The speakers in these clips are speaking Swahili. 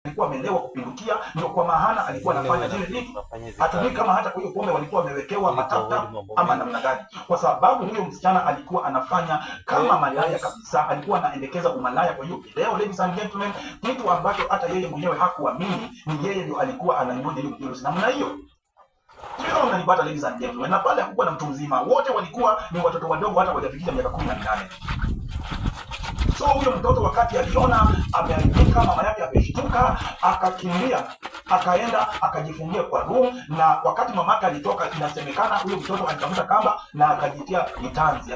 alikuwa amelewa kupindukia, ndio kwa maana alikuwa anafanya zile vitu. Hatujui kama hata kwa hiyo pombe walikuwa wamewekewa matata ama namna gani, kwa sababu huyo msichana alikuwa anafanya kama malaya kabisa, alikuwa anaendekeza umalaya kwa hiyo video. Ladies and gentlemen, kitu ambacho hata yeye mwenyewe hakuamini, ni yeye ndio alikuwa ananyonya hiyo video namna hiyo. Sio mnanipata ladies and gentlemen, na pale hakukuwa na mtu mzima, wote walikuwa ni watoto wadogo, hata hawajafikia miaka 18. So huyo mtoto wakati aliona ameharibika, mama yake ameshtuka, akakimbia, akaenda akajifungia kwa room, na wakati mamake alitoka, inasemekana huyo mtoto alitafuta kamba na akajitia kitanzi,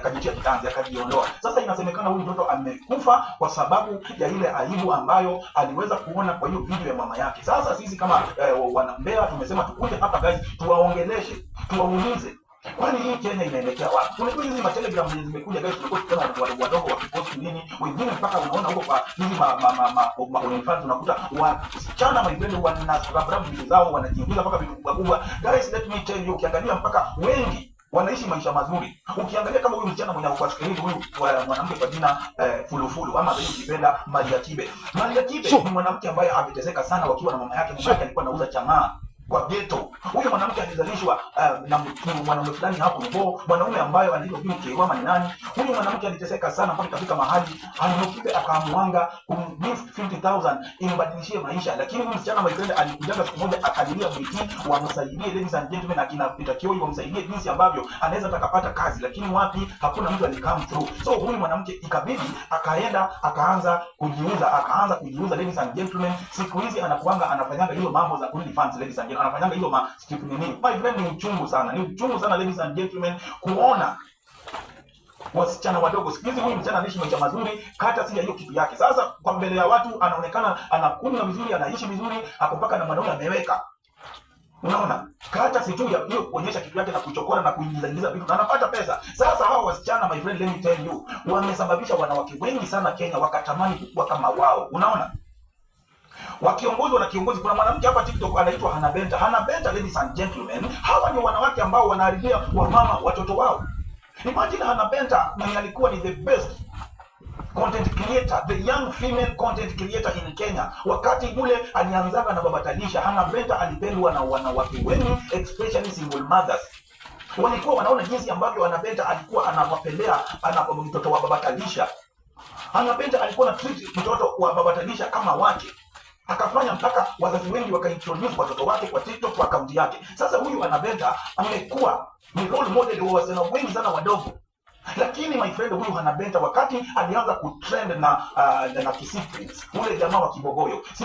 akajiondoa. Sasa inasemekana huyo mtoto amekufa kwa sababu ya ile aibu ambayo aliweza kuona kwa hiyo video ya mama yake. Sasa sisi kama wanambea tumesema tukuje hapa guys, tuwaongeleshe, tuwaulize, kwani hii Kenya inaelekea wapi? Unajua hizi ma Telegram zimekuja guys, tulikuwa tukiona watu wadogo wakipost nini, wengine mpaka unaona huko kwa hizi ma OnlyFans unakuta wasichana my friend wana Instagram video zao wanajiingiza mpaka vitu kubwa. Guys, let me tell you, ukiangalia mpaka wengi wanaishi maisha mazuri. Ukiangalia kama huyu msichana mwenye kwa screen, huyu mwanamke kwa jina Fulufulu ama zaidi ukipenda Maria Kibe. Maria Kibe ni mwanamke ambaye ameteseka sana wakiwa na mama yake. Mama yake alikuwa anauza chang'aa kwa ghetto. Huyu mwanamke alizalishwa na mwanaume fulani hapo Mbo, mwanaume ambaye anaitwa Kiwama ni nani. Huyu mwanamke aliteseka sana mpaka kafika mahali Kibe akaamwanga kumgive 50,000 imbadilishie maisha. Lakini huyu msichana my friend alikuja siku moja akalilia mwiti wamsaidie, ladies and gentlemen, akina Peter Kioi wamsaidie jinsi ambavyo anaweza atakapata kazi, lakini wapi, hakuna mtu alikam through. So huyu mwanamke ikabidi akaenda akaanza kujiuza, ladies and gentlemen. Siku hizi anakuanga anafanyanga hizo mambo za OnlyFans, ladies and anafanyanga hizo ma skip nini. My friend, ni uchungu sana ladies and gentlemen, kuona wasichana wadogo. Siku hizi huyu msichana anaishi maisha mazuri, hata si hiyo kitu yake. Sasa kwa mbele ya watu anaonekana anakunywa vizuri, anaishi vizuri, hapo mpaka na mwanaume ameweka. Unaona? Hata si tu ya hiyo kuonyesha kitu yake na kuchokora na kuingiza vitu na anapata pesa. Sasa hao wasichana my friend, let me tell you, wamesababisha wanawake wengi sana Kenya wakatamani kuwa kama wao. Unaona? Wakiongozwa na kiongozi. Kuna mwanamke hapa TikTok anaitwa Hannah Benta, ladies and gentlemen. Hawa ni wanawake ambao wanaharibia wamama watoto wao. Imagine Hannah Benta mwenye alikuwa ni the best content creator, the young female content creator in Kenya. Wakati ule alianzaga na Baba Talisha, Hannah Benta alipendwa na wanawake wengi, especially single mothers. Walikuwa wanaona jinsi ambavyo Hannah Benta alikuwa anawapelea mtoto wa Baba Talisha. Hannah Benta alikuwa na treat mtoto wa Baba Talisha kama wake. Akafanya mpaka wazazi wengi wakaintroduce watoto wake kwa TikTok, kwa account yake. Sasa huyu Hannah Benta amekuwa ni role model wa wasichana wengi sana wadogo. Lakini my friend, huyu Hannah Benta wakati alianza kutrend na Kisii Prince, ule jamaa wa Kibogoyo.